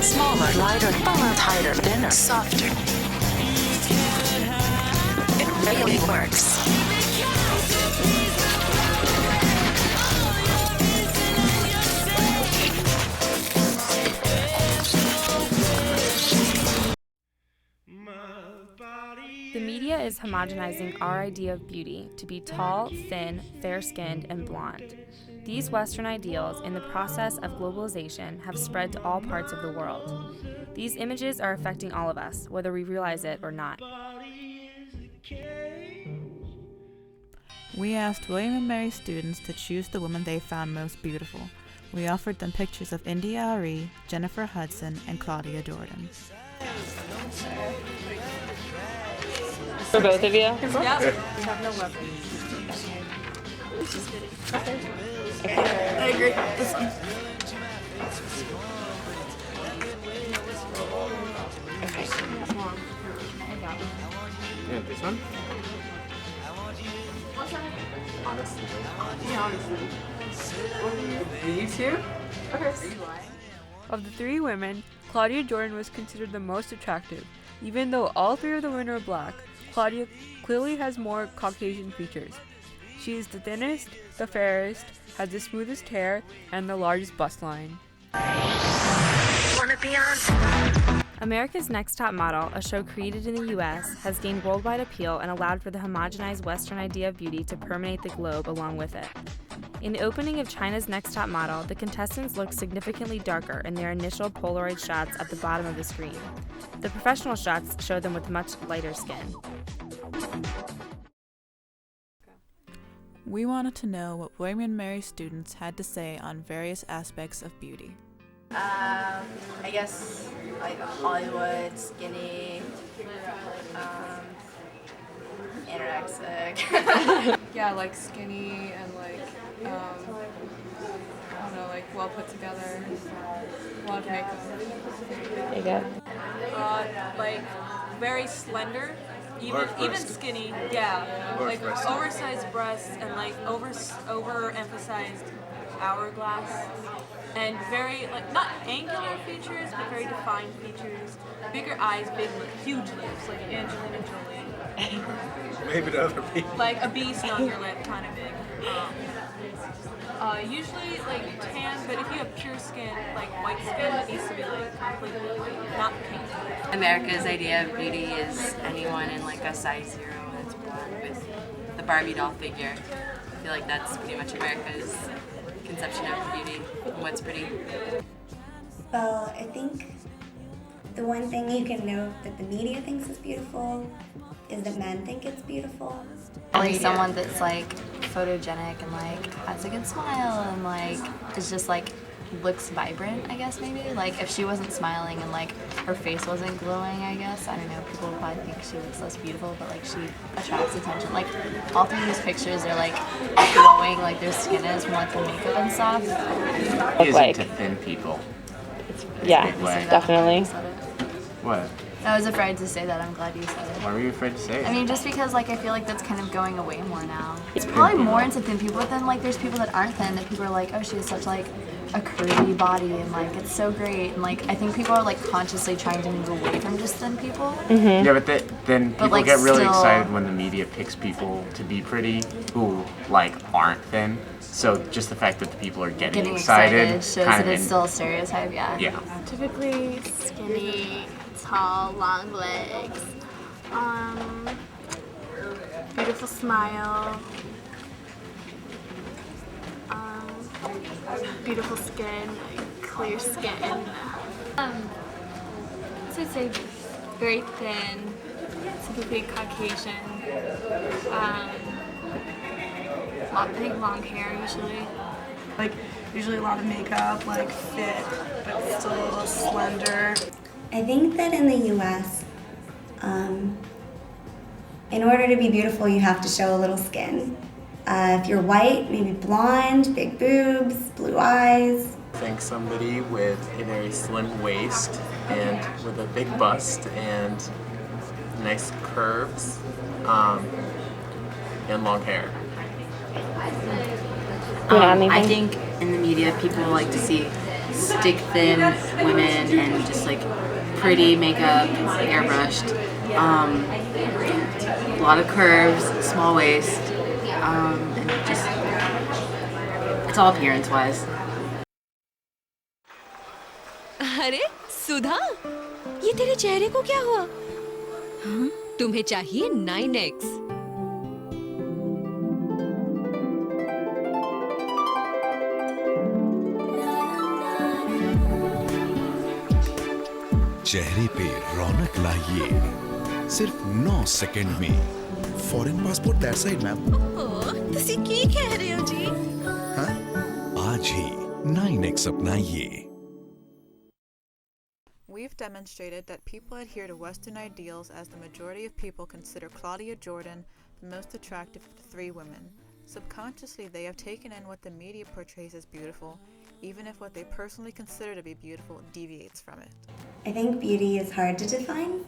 Smaller, lighter, fuller, tighter, thinner, softer. It really works. The media is homogenizing our idea of beauty to be tall, thin, fair-skinned, and blonde. These Western ideals, in the process of globalization, have spread to all parts of the world. These images are affecting all of us, whether we realize it or not. We asked William and Mary students to choose the woman they found most beautiful. We offered them pictures of India Ari, Jennifer Hudson, and Claudia Jordan. For both of you? Yep. We have no weapons. I agree. This one. Yeah, this one? Honestly. Yeah, honestly. You too? Okay. Of the three women, Claudia Jordan was considered the most attractive. Even though all three of the women are black, Claudia clearly has more Caucasian features. She is the thinnest, the fairest, has the smoothest hair, and the largest bust line. Wanna be on? America's Next Top Model, a show created in the US, has gained worldwide appeal and allowed for the homogenized Western idea of beauty to permeate the globe along with it. In the opening of China's Next Top Model, the contestants look significantly darker in their initial Polaroid shots at the bottom of the screen. The professional shots show them with much lighter skin. We wanted to know what William and Mary students had to say on various aspects of beauty. I guess like Hollywood, skinny, anorexic. Yeah, like skinny and like, I don't know, like well put together. A lot of makeup. There you go. Like very slender, even skinny. Yeah, like oversized breasts and like overemphasized hourglass, and very like not angular features, but very defined features. Bigger eyes, huge lips, like Angelina Jolie. Maybe to other people. Like a beast on your lip, kind of big. Usually like tan, but if you have pure skin, like white skin, it needs to be like completely white, not pink. America's idea of beauty is anyone in like a size 0 that's blonde with the Barbie doll figure. I feel like that's pretty much America's conception of beauty and what's pretty. Well, I think the one thing you can note that the media thinks is beautiful is that men think it's beautiful. Like someone that's like photogenic and like has a good smile and like is just like looks vibrant, I guess maybe. Like if she wasn't smiling and like her face wasn't glowing, I guess, I don't know, people would probably think she looks less beautiful, but like she attracts attention. Like all three of these pictures are like glowing, like their skin is from like the makeup and stuff. Isn't to thin people. Yeah, Way. definitely. What? I was afraid to say that. I'm glad you said it. Why were you afraid to say it? I mean, just because like I feel like that's kind of going away more now. It's probably more into thin people, but then like there's people that aren't thin that people are like, oh, she has such like a curvy body and like it's so great, and like I think people are like consciously trying to move away from just thin people. Yeah, but then people like, get really still- excited when the media picks people to be pretty who like aren't thin. So just the fact that the people are getting excited shows kind that of it's still a stereotype. yeah. Typically skinny, tall, long legs, beautiful smile, beautiful skin, clear skin. So I'd say very thin, typically Caucasian. I think long hair usually. Like usually a lot of makeup, like fit, but still a little slender. I think that in the US, in order to be beautiful, you have to show a little skin. If you're white, maybe blonde, big boobs, blue eyes. I think somebody with a very slim waist and with a big bust and nice curves and long hair. I think in the media people like to see stick thin women and just like pretty makeup, airbrushed. A lot of curves, small waist, and just it's all appearance wise. अरे सुधा, ये तेरे चेहरे को क्या हुआ? हाँ? तुम्हें चाहिए 9X। चेहरे पे रौनक लाइए सिर्फ 9 सेकंड में। Foreign passport that side ma'am. तुसी की कह रहे हो जी? हाँ? आज ही 9X अपनाइए। We've demonstrated that people adhere to Western ideals as the majority of people consider Claudia Jordan the most attractive of the three women. Subconsciously, they have taken in what the media portrays as beautiful, even if what they personally consider to be beautiful deviates from it. I think beauty is hard to define.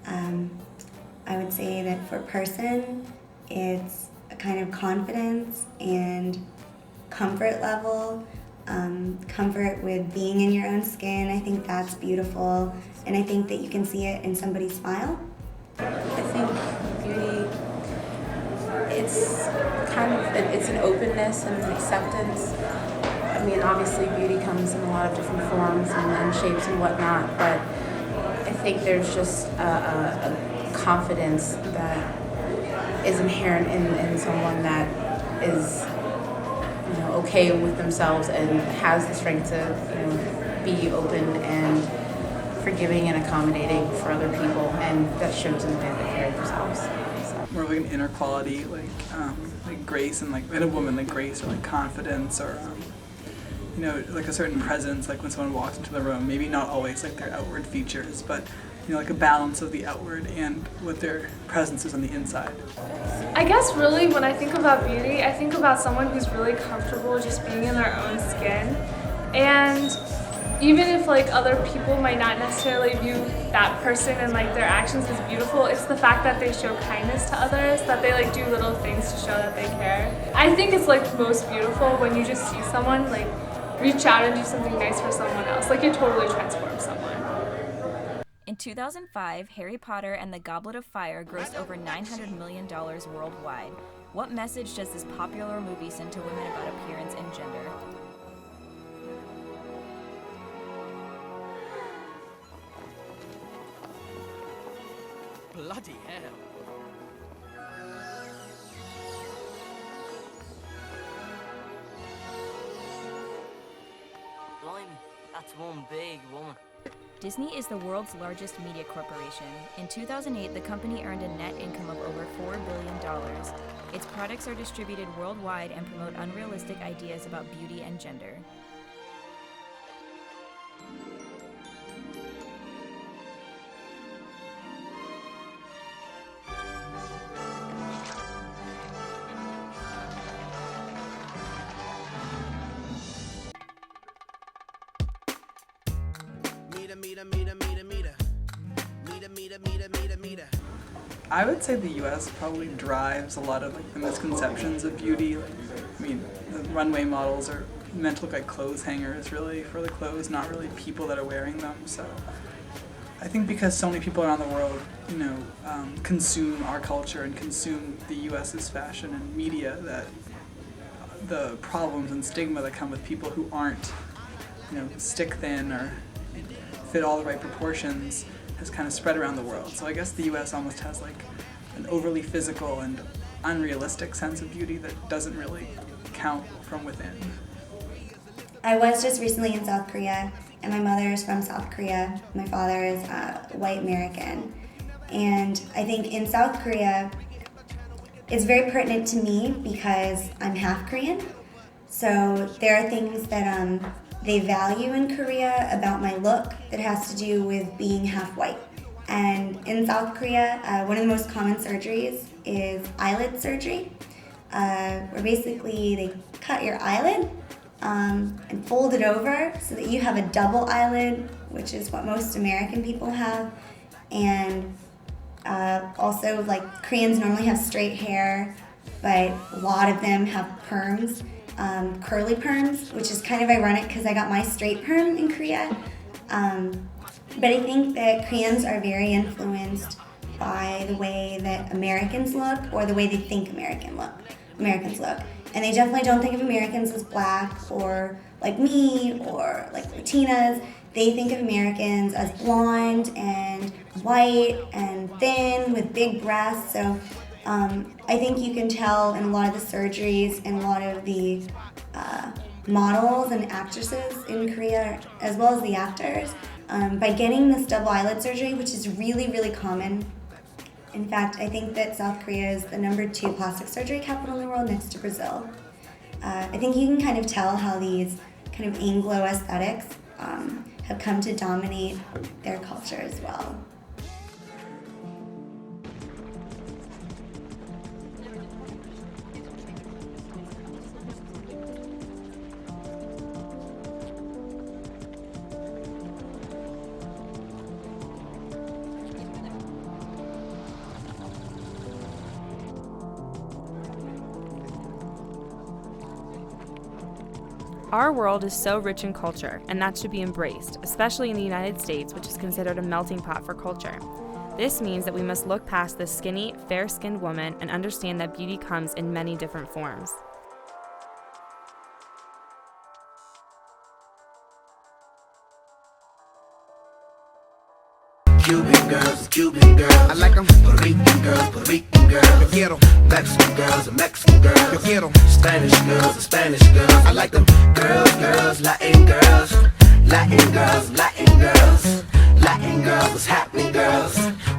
I would say that for a person, it's a kind of confidence and comfort level. Comfort with being in your own skin. I think that's beautiful, and I think that you can see it in somebody's smile. I think beauty, it's an openness and an acceptance. I mean, obviously beauty comes in a lot of different forms and shapes and whatnot, but I think there's just a confidence that is inherent in someone that is okay with themselves and has the strength to be open and forgiving and accommodating for other people, and that shows in the way they carry themselves. So. More like an inner quality, like grace, and like in a woman, like grace or like confidence, or like a certain presence, like when someone walks into the room. Maybe not always like their outward features, but like a balance of the outward and what their presence is on the inside. I guess really when I think about beauty, I think about someone who's really comfortable just being in their own skin. And even if like other people might not necessarily view that person and like their actions as beautiful, it's the fact that they show kindness to others, that they like do little things to show that they care. I think it's like most beautiful when you just see someone like reach out and do something nice for someone else. Like it totally transforms someone. In 2005, Harry Potter and the Goblet of Fire grossed over $900 million worldwide. What message does this popular movie send to women about appearance and gender? Bloody hell. Blimey, that's one big woman. Disney is the world's largest media corporation. In 2008, the company earned a net income of over $4 billion. Its products are distributed worldwide and promote unrealistic ideas about beauty and gender. I would say the U.S. probably drives a lot of like the misconceptions of beauty. The runway models are meant to look like clothes hangers, really, for the clothes, not really people that are wearing them. So I think because so many people around the world, consume our culture and consume the U.S.'s fashion and media, that the problems and stigma that come with people who aren't, stick thin or fit all the right proportions has kind of spread around the world. So I guess the U.S. almost has like an overly physical and unrealistic sense of beauty that doesn't really count from within. I was just recently in South Korea, and my mother is from South Korea. My father is white American. And I think in South Korea, it's very pertinent to me because I'm half Korean. So there are things that they value in Korea about my look that has to do with being half white. And in South Korea, one of the most common surgeries is eyelid surgery, where basically they cut your eyelid and fold it over so that you have a double eyelid, which is what most American people have. And also, like, Koreans normally have straight hair, but a lot of them have perms. curly perms, which is kind of ironic because I got my straight perm in Korea. But I think that Koreans are very influenced by the way that Americans look or the way they think Americans look. And they definitely don't think of Americans as black or like me or like Latinas. They think of Americans as blonde and white and thin with big breasts. So I think you can tell in a lot of the surgeries and a lot of the models and actresses in Korea, as well as the actors, by getting this double eyelid surgery, which is really, really common. In fact, I think that South Korea is the #2 plastic surgery capital in the world next to Brazil. I think you can kind of tell how these kind of Anglo aesthetics have come to dominate their culture as well. Our world is so rich in culture, and that should be embraced, especially in the United States, which is considered a melting pot for culture. This means that we must look past the skinny, fair-skinned woman and understand that beauty comes in many different forms. Cuban girls, Cuban girls. I like them. Puerto Rican girls, Puerto Rican girls. Yo quiero. Mexican girls, Mexican girls. Yo quiero. Spanish girls, Spanish girls. I like them. Girls, Latin girls. Latin girls, Latin girls. Latin